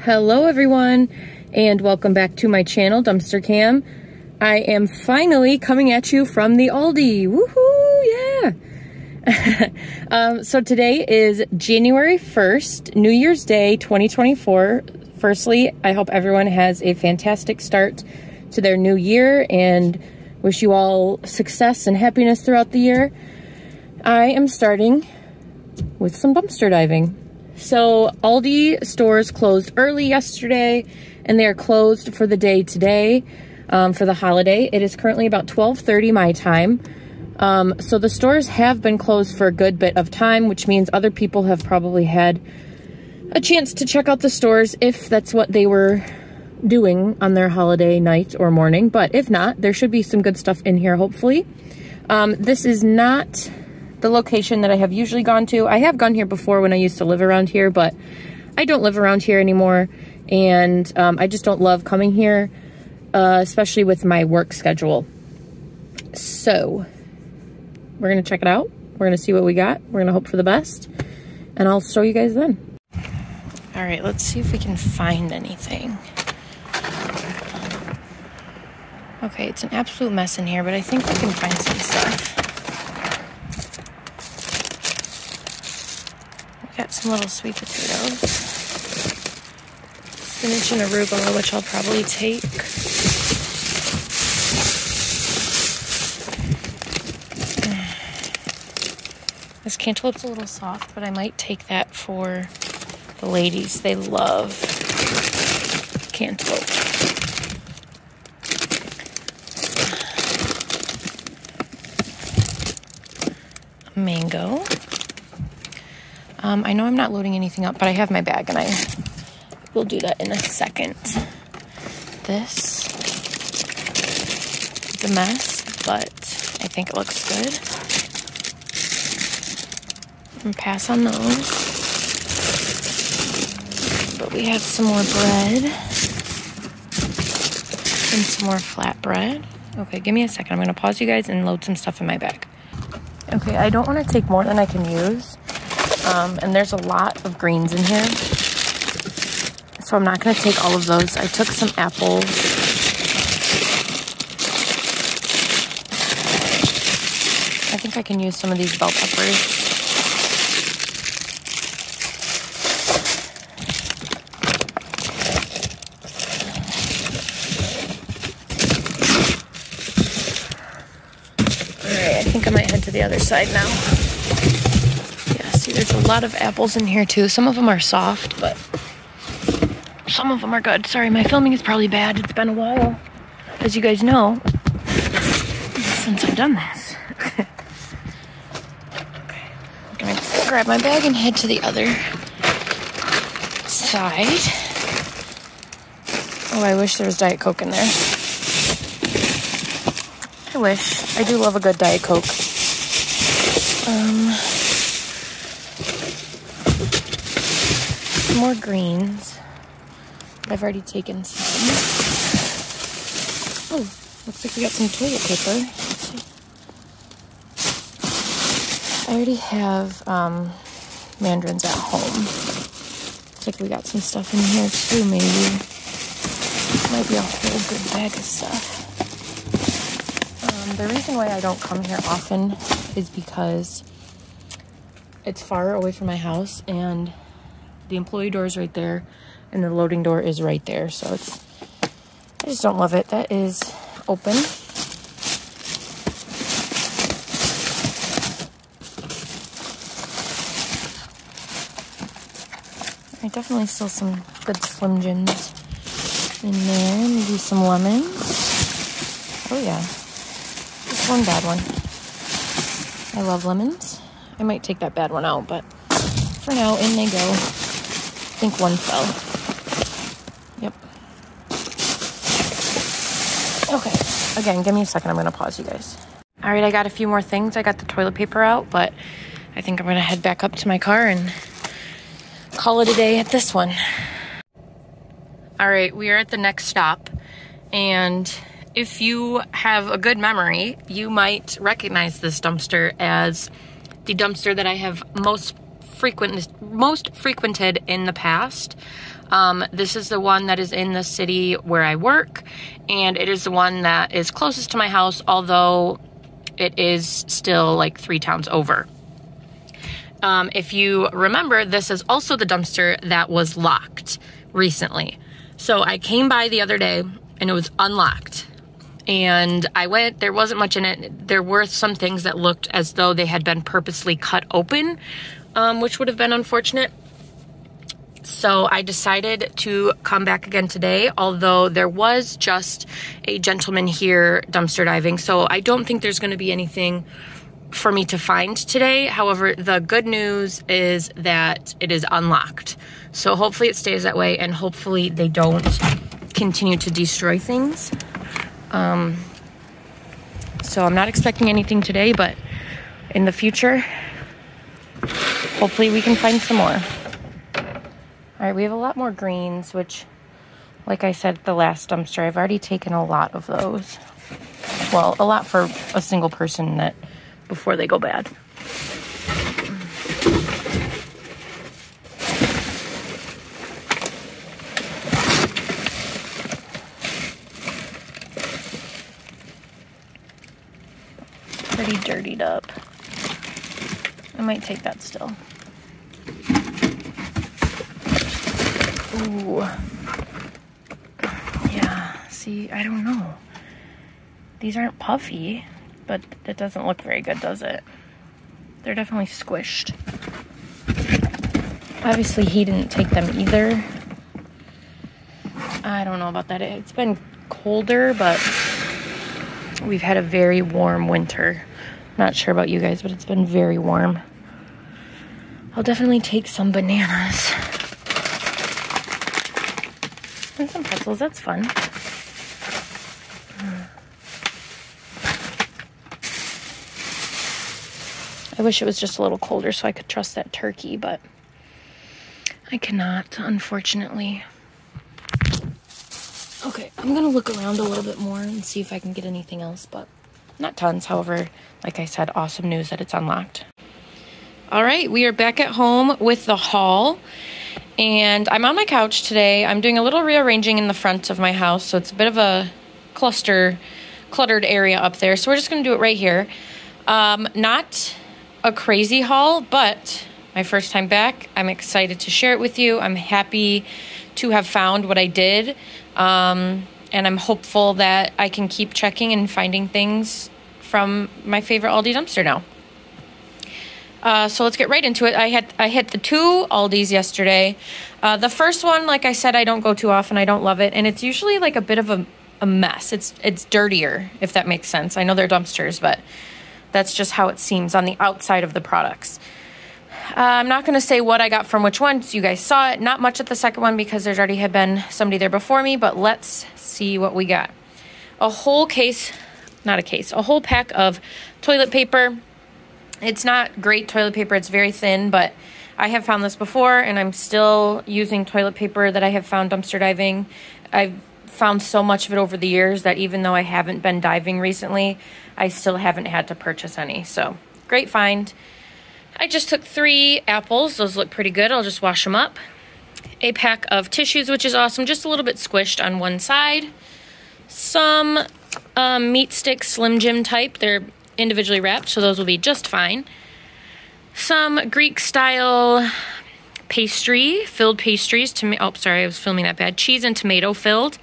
Hello everyone, and welcome back to my channel, Dumpster Cam. I am finally coming at you from the Aldi. Woohoo, yeah! So today is January 1st, New Year's Day 2024. Firstly, I hope everyone has a fantastic start to their new year and wish you all success and happiness throughout the year. I am starting with some dumpster diving. So Aldi stores closed early yesterday and they are closed for the day today for the holiday. It is currently about 12:30 my time. So the stores have been closed for a good bit of time, which means other people have probably had a chance to check out the stores if that's what they were doing on their holiday night or morning. But if not, there should be some good stuff in here, hopefully. This is not the location that I have usually gone to. I have gone here before when I used to live around here, but I don't live around here anymore. And I just don't love coming here, especially with my work schedule. So we're gonna check it out. We're gonna see what we got. We're gonna hope for the best, and I'll show you guys then. All right, let's see if we can find anything. Okay, it's an absolute mess in here, but I think we can find some stuff. We got some little sweet potatoes, spinach and arugula, which I'll probably take. This cantaloupe's a little soft, but I might take that for the ladies. They love cantaloupe. Mango. I know I'm not loading anything up, but I have my bag and I will do that in a second. This is a mess, but I think it looks good. And pass on those. But we have some more bread and some more flatbread. Okay, give me a second. I'm going to pause you guys and load some stuff in my bag. Okay, I don't want to take more than I can use. And there's a lot of greens in here. So I'm not going to take all of those. I took some apples. I think I can use some of these bell peppers. Alright, I think I might head to the other side now. Yeah, see, there's a lot of apples in here too. Some of them are soft, but some of them are good. Sorry, my filming is probably bad. It's been a while, as you guys know, since I've done this. Okay, I'm gonna grab my bag and head to the other side. Oh, I wish there was Diet Coke in there. I wish. I do love a good Diet Coke. Some more greens. I've already taken some. Oh, looks like we got some toilet paper. Let's see. I already have mandarins at home. Looks like we got some stuff in here too, maybe. Might be a whole good bag of stuff. The reason why I don't come here often is because it's far away from my house and the employee door is right there and the loading door is right there. So I just don't love it. That is open. I definitely still some good Slim Jims in there. Maybe some lemons. Oh yeah. Just one bad one. I love lemons. I might take that bad one out, but for now, in they go. I think one fell. Yep. Okay. Again, give me a second. I'm going to pause you guys. All right, I got a few more things. I got the toilet paper out, but I think I'm going to head back up to my car and call it a day at this one. All right, we are at the next stop, and if you have a good memory, you might recognize this dumpster as the dumpster that I have most frequented in the past. This is the one that is in the city where I work, and it is the one that is closest to my house, although it is still like 3 towns over. If you remember, this is also the dumpster that was locked recently. So I came by the other day and it was unlocked. And I went, there wasn't much in it. There were some things that looked as though they had been purposely cut open, which would have been unfortunate. So I decided to come back again today, although there was just a gentleman here dumpster diving. So I don't think there's going to be anything for me to find today. However, the good news is that it is unlocked. So hopefully it stays that way, and hopefully they don't continue to destroy things. So I'm not expecting anything today, but in the future, hopefully we can find some more. All right, we have a lot more greens, which, like I said, the last dumpster, I've already taken a lot of those. Well, a lot for a single person that before they go bad. Pretty dirtied up. I might take that still. Ooh. Yeah, see, I don't know. These aren't puffy, but it doesn't look very good, does it? They're definitely squished. Obviously, he didn't take them either. I don't know about that. It's been colder, but we've had a very warm winter. Not sure about you guys, but it's been very warm. I'll definitely take some bananas. And some pretzels, that's fun. I wish it was just a little colder so I could trust that turkey, but I cannot, unfortunately. Okay, I'm gonna look around a little bit more and see if I can get anything else, but not tons. However, like I said, awesome news that it's unlocked. All right, we are back at home with the haul, and I'm on my couch today. I'm doing a little rearranging in the front of my house, so it's a bit of a cluttered area up there. So we're just gonna do it right here. Not a crazy haul, but my first time back. I'm excited to share it with you. I'm happy to have found what I did. And I'm hopeful that I can keep checking and finding things from my favorite Aldi dumpster now. So let's get right into it. I hit the 2 Aldis yesterday. The first one, like I said, I don't go too often. I don't love it. And it's usually like a bit of a mess. It's dirtier, if that makes sense. I know they're dumpsters, but that's just how it seems on the outside of the products. I'm not going to say what I got from which one. So you guys saw it. Not much at the second one because there's already had been somebody there before me, but let's see what we got. A whole pack of toilet paper. It's not great toilet paper. It's very thin, but I have found this before, and I'm still using toilet paper that I have found dumpster diving. I've found so much of it over the years that even though I haven't been diving recently, I still haven't had to purchase any. So, great find. I just took 3 apples. Those look pretty good. I'll just wash them up. A pack of tissues, which is awesome. Just a little bit squished on one side. Some meat sticks, Slim Jim type. They're individually wrapped, so those will be just fine. Some Greek-style filled pastries. Oh, sorry, I was filming that bad. Cheese and tomato filled.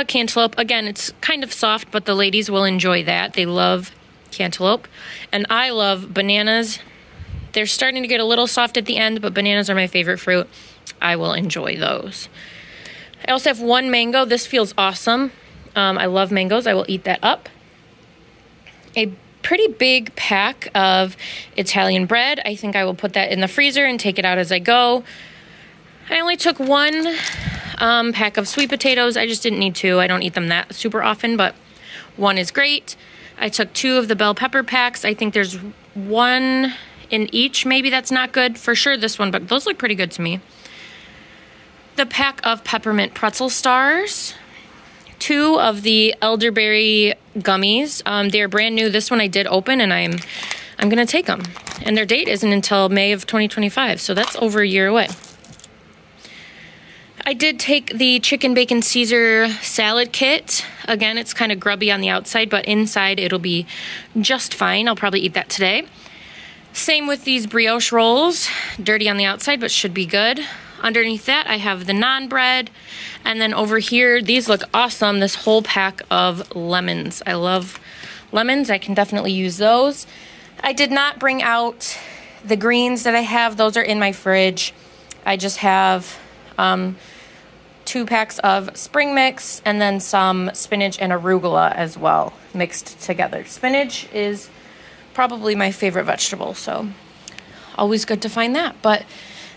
Cantaloupe. Again, it's kind of soft, but the ladies will enjoy that. They love cantaloupe. And I love bananas. They're starting to get a little soft at the end, but bananas are my favorite fruit. I will enjoy those. I also have 1 mango. This feels awesome. I love mangoes. I will eat that up. A pretty big pack of Italian bread. I think I will put that in the freezer and take it out as I go. I only took 1 pack of sweet potatoes. I just didn't need 2. I don't eat them that super often, but 1 is great. I took 2 of the bell pepper packs. I think there's 1 in each. Maybe that's not good. For sure this one, but those look pretty good to me. The pack of peppermint pretzel stars. 2 of the elderberry gummies. They're brand new. This one I did open, and I'm I'm gonna take them. And their date isn't until May of 2025, so that's over a year away. I did take the chicken bacon Caesar salad kit. Again, it's kind of grubby on the outside, but inside it'll be just fine. I'll probably eat that today. Same with these brioche rolls. Dirty on the outside, but should be good. Underneath that, I have the naan bread. And then over here, these look awesome. This whole pack of lemons. I love lemons. I can definitely use those. I did not bring out the greens that I have. Those are in my fridge. I just have 2 packs of spring mix and then some spinach and arugula as well mixed together. Spinach is probably my favorite vegetable, so always good to find that. But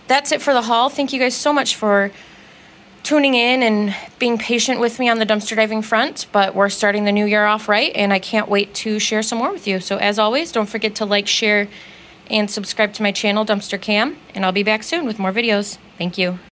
that's it for the haul. Thank you guys so much for tuning in and being patient with me on the dumpster diving front, but we're starting the new year off right, and I can't wait to share some more with you. So as always, don't forget to like, share, and subscribe to my channel, Dumpster Cam, and I'll be back soon with more videos. Thank you.